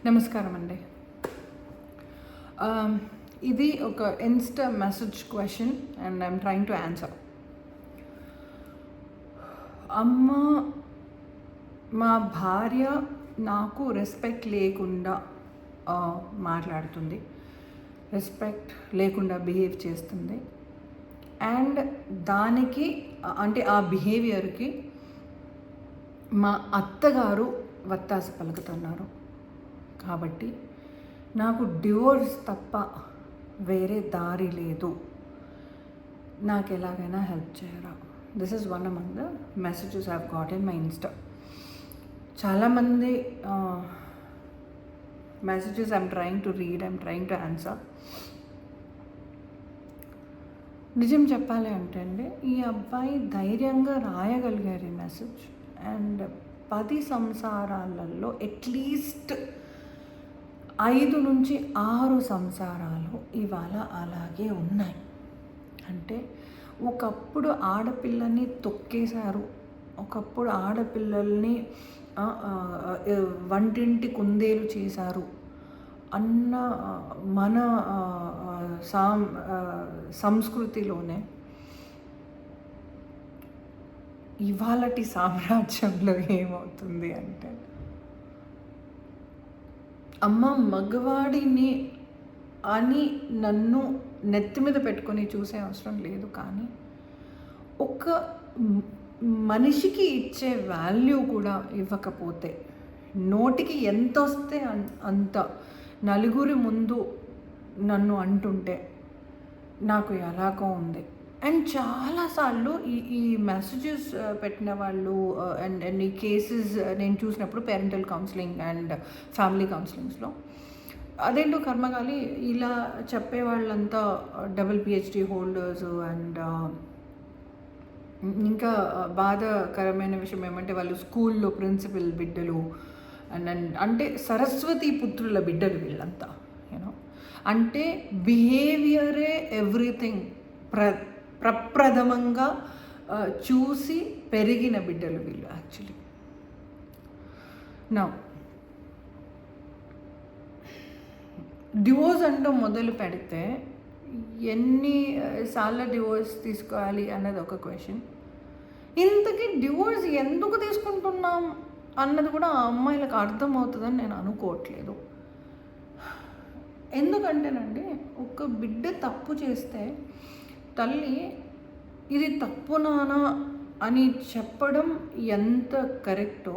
నమస్కారం అండి. ఇది ఒక Insta message question and I'm trying to answer. అమ్మ, మా భార్య నాకు రెస్పెక్ట్ లేకుండా మాట్లాడుతుంది, రెస్పెక్ట్ లేకుండా బిహేవ్ చేస్తుంది. అండ్ దానికి అంటే ఆ బిహేవియర్కి మా అత్తగారు వత్తాసు పలుకుతున్నారు. కాబట్టి నాకు డివోర్స్ తప్ప వేరే దారి లేదు. నాకు ఎలాగైనా హెల్ప్ చేయరా? This is one among the messages I have got in my Insta. చాలామంది messages I'm trying to read, I'm trying to answer. నిజం చెప్పాలి అంటే అండి, ఈ అబ్బాయి ధైర్యంగా రాయగలిగారు ఈ మెసేజ్. అండ్ 10 సంసారాలలో అట్లీస్ట్ 5 నుంచి 6 సంసారాలు ఇవాళ అలాగే ఉన్నాయి. అంటే ఒకప్పుడు ఆడపిల్లని తొక్కేశారు, ఒకప్పుడు ఆడపిల్లల్ని వంటింటి కుందేలు చేశారు అన్న మన సంస్కృతిలోనే ఇవాళటి సామ్రాజ్యంలో ఏమవుతుంది అంటే, అమ్మ మగవాడిని అని నన్ను నెత్తి మీద పెట్టుకొని చూసే అవసరం లేదు, కానీ ఒక మనిషికి ఇచ్చే వాల్యూ కూడా ఇవ్వకపోతే, నోటికి ఎంత వస్తే అంత నలుగురి ముందు నన్ను అంటుంటే నాకు ఎలాగో ఉంది. అండ్ చాలాసార్లు ఈ మెసేజెస్ పెట్టిన వాళ్ళు అండ్ ఈ కేసెస్ నేను చూసినప్పుడు పేరెంటల్ కౌన్సిలింగ్ అండ్ ఫ్యామిలీ కౌన్సిలింగ్స్లో అదేంటో కర్మగాలి ఇలా చెప్పే వాళ్ళంతా డబుల్ PhD హోల్డర్స్. అండ్ ఇంకా బాధాకరమైన విషయం ఏమంటే వాళ్ళు స్కూల్లో ప్రిన్సిపల్ బిడ్డలు అండ్ అంటే సరస్వతి పుత్రుల బిడ్డలు వీళ్ళంతా. యూనో, అంటే బిహేవియరే ఎవ్రీథింగ్ ప్రప్రథమంగా చూసి పెరిగిన బిడ్డలు వీళ్ళు యాక్చువల్లీ. నా డివోర్స్ అంటూ మొదలు పెడితే ఎన్నిసార్లు డివోర్స్ తీసుకోవాలి అన్నది ఒక క్వశ్చన్. ఇంతకీ డివోర్స్ ఎందుకు తీసుకుంటున్నాం అన్నది కూడా ఆ అమ్మాయిలకు అర్థమవుతుందని నేను అనుకోవట్లేదు. ఎందుకంటేనండి, ఒక బిడ్డ తప్పు చేస్తే తల్లి ఇది తప్పు నానా అని చెప్పడం ఎంత కరెక్టో,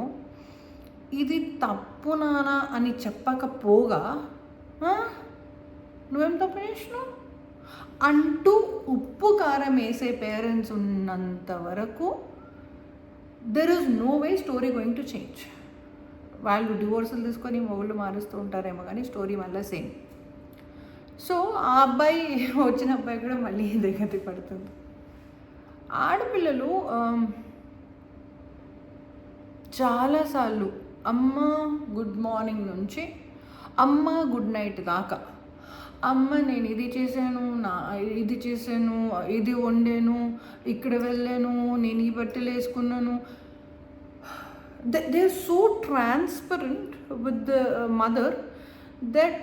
ఇది తప్పు నానా అని చెప్పకపోగా నువ్వేం తప్పు చేసినావు అంటూ ఉప్పు కారం వేసే పేరెంట్స్ ఉన్నంత వరకు there is no way story going to change. వాళ్ళు డివోర్సులు తీసుకొని మొగుళ్ళు మారుస్తూ ఉంటారేమో కానీ స్టోరీ మళ్ళీ సేమ్. సో ఆ అబ్బాయి వచ్చిన అబ్బాయి కూడా మళ్ళీ దిగతి పడుతుంది. ఆడపిల్లలు చాలాసార్లు అమ్మ గుడ్ మార్నింగ్ నుంచి అమ్మ గుడ్ నైట్ దాకా, అమ్మ నేను ఇది చేశాను, ఇది చేశాను, ఇది వండాను, ఇక్కడ వెళ్ళాను, నేను ఈ బట్టలు వేసుకున్నాను. They are so transparent with the mother that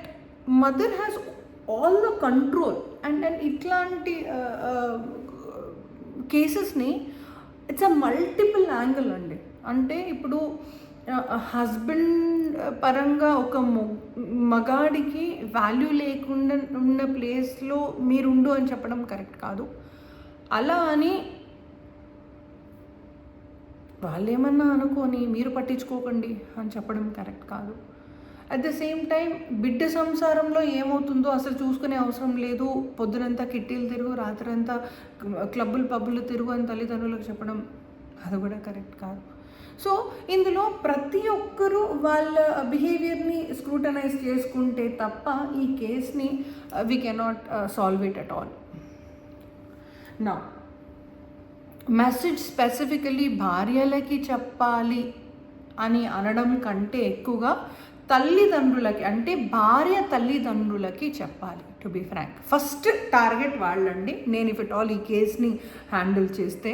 mother has all the control. And ఇట్లాంటి కేసెస్ని ఇట్స్ అ మల్టిపుల్ యాంగిల్ అండి. అంటే ఇప్పుడు హస్బెండ్ పరంగా ఒక మగాడికి వాల్యూ లేకుండా ఉన్న ప్లేస్లో మీరుండు అని చెప్పడం కరెక్ట్ కాదు. అలా అని వాళ్ళేమన్నా అనుకొని మీరు పట్టించుకోకండి అని చెప్పడం కరెక్ట్ కాదు. అట్ ద సేమ్ టైం బిడ్డ సంసారంలో ఏమవుతుందో అసలు చూసుకునే అవసరం లేదు, పొద్దునంతా కిట్టీలు తిరుగు, రాత్రంతా క్లబ్బులు పబ్బులు తిరుగు అని తల్లిదండ్రులకు చెప్పడం అది కూడా కరెక్ట్ కాదు. సో ఇందులో ప్రతి ఒక్కరూ వాళ్ళ బిహేవియర్ని స్క్రూటనైజ్ చేసుకుంటే తప్ప ఈ కేస్ని we cannot solve it at all. నా మెసేజ్ స్పెసిఫికలీ భార్యలకి చెప్పాలి అని అనడం కంటే ఎక్కువగా తల్లిదండ్రులకి, అంటే భార్య తల్లిదండ్రులకి చెప్పాలి. To be frank, first target వాళ్ళండి. నేను ఇఫ్ ఇట్ ఆల్ ఈ కేస్ని హ్యాండిల్ చేస్తే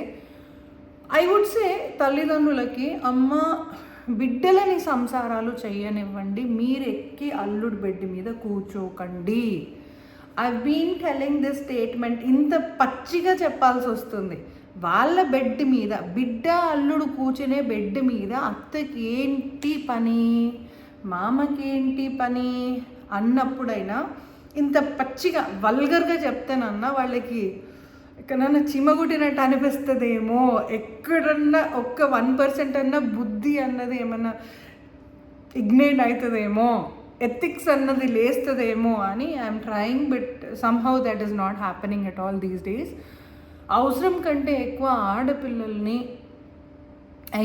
ఐ వుడ్ సే తల్లిదండ్రులకి, అమ్మ బిడ్డలని సంసారాలు చేయనివ్వండి, మీరు ఎక్కి అల్లుడు బెడ్ మీద కూర్చోకండి. I been telling this statement, ఇంత పచ్చిగా చెప్పాల్సి వస్తుంది. వాళ్ళ బెడ్ మీద, బిడ్డ అల్లుడు కూర్చునే బెడ్ మీద అత్తకి ఏంటి పని, మామకి ఏంటి పని అన్నప్పుడైనా ఇంత పచ్చిగా వల్గర్గా చెప్తానన్నా వాళ్ళకి ఎక్కడన్నా చిమగుట్టినట్టు అనిపిస్తుందేమో, ఎక్కడన్నా ఒక్క 1% అన్నా బుద్ధి అన్నది ఏమన్నా ఇగ్నైట్ అవుతుందేమో, ఎథిక్స్ అన్నది లేస్తుందేమో అని I'm trying, but somehow that is not happening at all these days. అవసరం కంటే ఎక్కువ ఆడపిల్లల్ని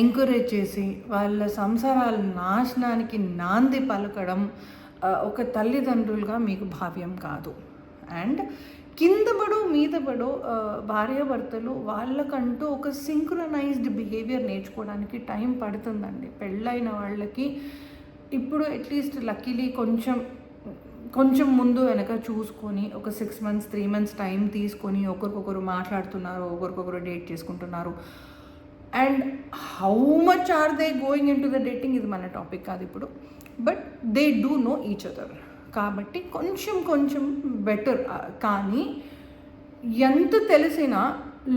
ఎంకరేజ్ చేసి వాళ్ళ సంసారాల నాశనానికి నాంది పలకడం ఒక తల్లిదండ్రులుగా మీకు భావ్యం కాదు. అండ్ కింద పడు మీద పడు భార్యాభర్తలు వాళ్ళకంటూ ఒక సింక్రనైజ్డ్ బిహేవియర్ నేర్చుకోవడానికి టైం పడుతుందండి. పెళ్ళైన వాళ్ళకి ఇప్పుడు అట్లీస్ట్ లక్కీలీ కొంచెం ముందు వెనక చూసుకొని ఒక 6 months 3 months టైం తీసుకొని ఒకరికొకరు మాట్లాడుతున్నారు, ఒకరికొకరు డేట్ చేసుకుంటున్నారు. And how much are they going in to the dating, ఇది మన టాపిక్ కాదు ఇప్పుడు, but they do know each other కాబట్టి కొంచెం బెటర్. కానీ ఎంత తెలిసినా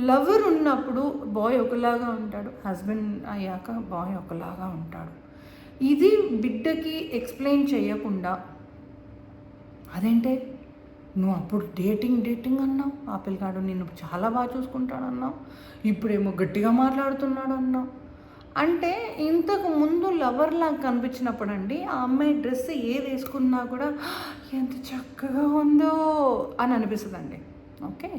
లవర్ ఉన్నప్పుడు బాయ్ ఒకలాగా ఉంటాడు, హస్బెండ్ అయ్యాక బాయ్ ఒకలాగా ఉంటాడు. ఇది బిడ్డకి ఎక్స్ప్లెయిన్ చేయకుండా, అదేంటే నువ్వు అప్పుడు డేటింగ్ అన్నావు, ఆ పిల్లగాడు నిన్ను చాలా బాగా చూసుకుంటాడు అన్నావు, ఇప్పుడేమో గట్టిగా మాట్లాడుతున్నాడు అన్నావు అంటే, ఇంతకు ముందు లవర్లాగా కనిపించినప్పుడు అండి ఆ అమ్మాయి డ్రెస్ ఏది వేసుకున్నా కూడా ఎంత చక్కగా ఉందో అని అనిపిస్తుందండి. ఓకే,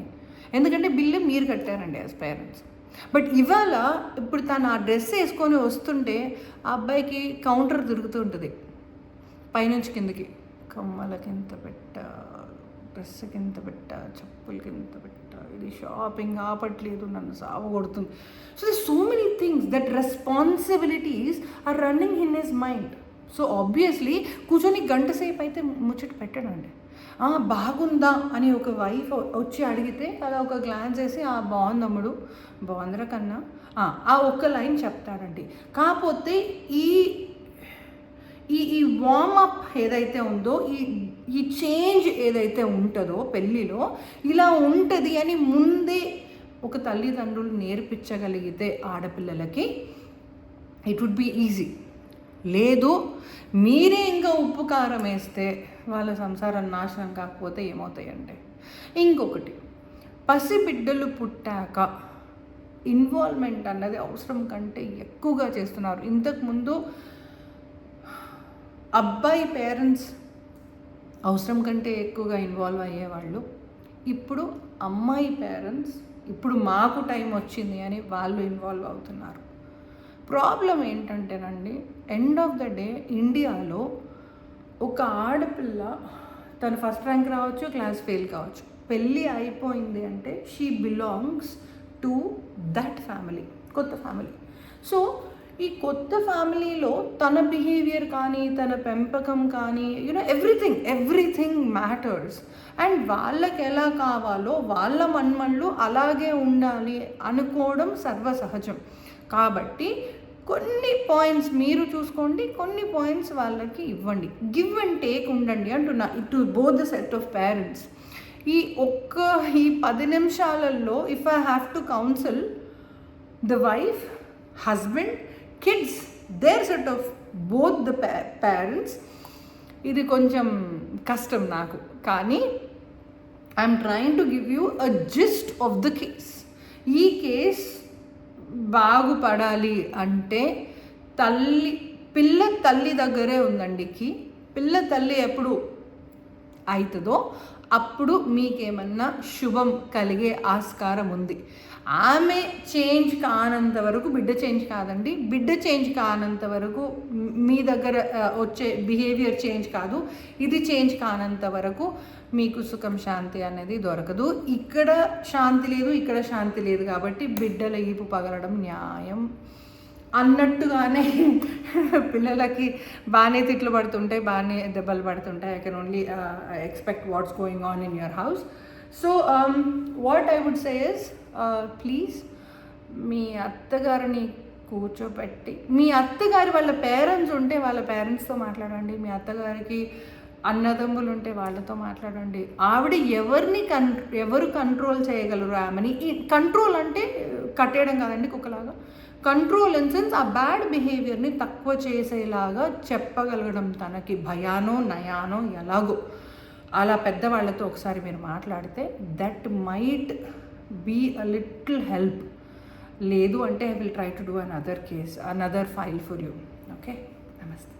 ఎందుకంటే బిల్లు మీరు కట్టారండి యాజ్ పేరెంట్స్. బట్ ఇవాళ ఇప్పుడు తను ఆ డ్రెస్ వేసుకొని వస్తుంటే ఆ అబ్బాయికి కౌంటర్ తిరుగుతూ ఉంటుంది, పైనుంచి కిందకి, కమ్మలకి ఎంత పెట్ట, డ్రెస్కి ఎంత పెట్ట, చెప్పులకి ఎంత పెట్ట, ఇది షాపింగ్ ఆపట్లేదు, నన్ను సాగు కొడుతుంది. So they so many things that responsibilities are running in his mind. So obviously కూర్చొని గంట సేపు అయితే ముచ్చట పెట్టడండి. బాగుందా అని ఒక వైఫ్ వచ్చి అడిగితే అలా ఒక గ్లాన్స్ వేసి బాగుందమ్ముడు, బాగుందిరా కన్నా, ఆ ఒక్క లైన్ చెప్తాడండి. కాకపోతే ఈ ఈ వార్మప్ ఏదైతే ఉందో, ఈ చేంజ్ ఏదైతే ఉంటుందో పెళ్ళిలో ఇలా ఉంటుంది అని ముందే ఒక తల్లిదండ్రులు నేర్పించగలిగితే ఆడపిల్లలకి ఇట్ వుడ్ బీ ఈజీ. లేదు మీరే ఇంకా ఉప్పు కారం వేస్తే వాళ్ళ సంసారం నాశనం కాకపోతే ఏమవుతాయండి. ఇంకొకటి, పసిబిడ్డలు పుట్టాక ఇన్వాల్వ్మెంట్ అన్నది అవసరం కంటే ఎక్కువగా చేస్తున్నారు. ఇంతకుముందు అబ్బాయి పేరెంట్స్ అవసరం కంటే ఎక్కువగా ఇన్వాల్వ్ అయ్యేవాళ్ళు, ఇప్పుడు అమ్మాయి పేరెంట్స్ ఇప్పుడు మాకు టైం వచ్చింది అని వాళ్ళు ఇన్వాల్వ్ అవుతున్నారు. ప్రాబ్లం ఏంటంటేనండి, ఎండ్ ఆఫ్ ద డే ఇండియాలో ఒక ఆడపిల్ల తను ఫస్ట్ ర్యాంక్ రావచ్చు, క్లాస్ ఫెయిల్ కావచ్చు, పెళ్ళి అయిపోయింది అంటే she belongs to that family, కొత్త ఫ్యామిలీ. సో ఈ కొత్త ఫ్యామిలీలో తన బిహేవియర్ కానీ తన పెంపకం కానీ ఎవ్రీథింగ్ మ్యాటర్స్. అండ్ వాళ్ళకి ఎలా కావాలో వాళ్ళ మన్మళ్ళు అలాగే ఉండాలి అనుకోవడం సర్వసహజం. కాబట్టి కొన్ని పాయింట్స్ మీరు చూసుకోండి, కొన్ని పాయింట్స్ వాళ్ళకి ఇవ్వండి, గివ్ అండ్ టేక్ ఉండండి అంటున్నా, to both the set of parents. ఈ 10 నిమిషాలలో if I have to counsel the wife, husband, kids, their set of both the parents, ఇది కొంచెం కష్టం నాకు. కానీ I'm trying to give you a gist of the case. ఈ case బాగుపడాలి అంటే పిల్ల తల్లి దగ్గరే ఉందండి. పిల్ల తల్లి ఎప్పుడు అవుతుందో అప్పుడు మీకేమన్నా శుభం కలిగే ఆస్కారం ఉంది. ఆమె చేంజ్ కానంత వరకు బిడ్డ చేంజ్ కాదండి, బిడ్డ చేంజ్ కానంత వరకు మీ దగ్గర వచ్చే బిహేవియర్ చేంజ్ కాదు, ఇది చేంజ్ కానంత వరకు మీకు సుఖం శాంతి అనేది దొరకదు. ఇక్కడ శాంతి లేదు, ఇక్కడ శాంతి లేదు, కాబట్టి బిడ్డల ఈపు పగలడం న్యాయం అన్నట్టుగానే పిల్లలకి బాగానే తిట్లు పడుతుంటాయి, బాగానే దెబ్బలు పడుతుంటాయి. I can only expect what's going on in your house. So what I would say is, please మీ అత్తగారిని కూర్చోపెట్టి మీ అత్తగారి వాళ్ళ పేరెంట్స్ ఉంటే వాళ్ళ పేరెంట్స్తో మాట్లాడండి, మీ అత్తగారికి అన్నదమ్ములు ఉంటే వాళ్ళతో మాట్లాడండి. ఆవిడ ఎవరు కంట్రోల్ చేయగలరు ఆమెని? ఈ కంట్రోల్ అంటే కట్టేయడం కాదండి కుక్కలాగా, కంట్రోల్ ఇన్ సెన్స్ ఆ బ్యాడ్ బిహేవియర్ని తక్కువ చేసేలాగా చెప్పగలగడం, తనకి భయానో నయానో ఎలాగో అలా పెద్దవాళ్ళతో ఒకసారి మీరు మాట్లాడితే that might be a little help. లేదు అంటే I will try to do another case, another file for you. Okay, నమస్తే.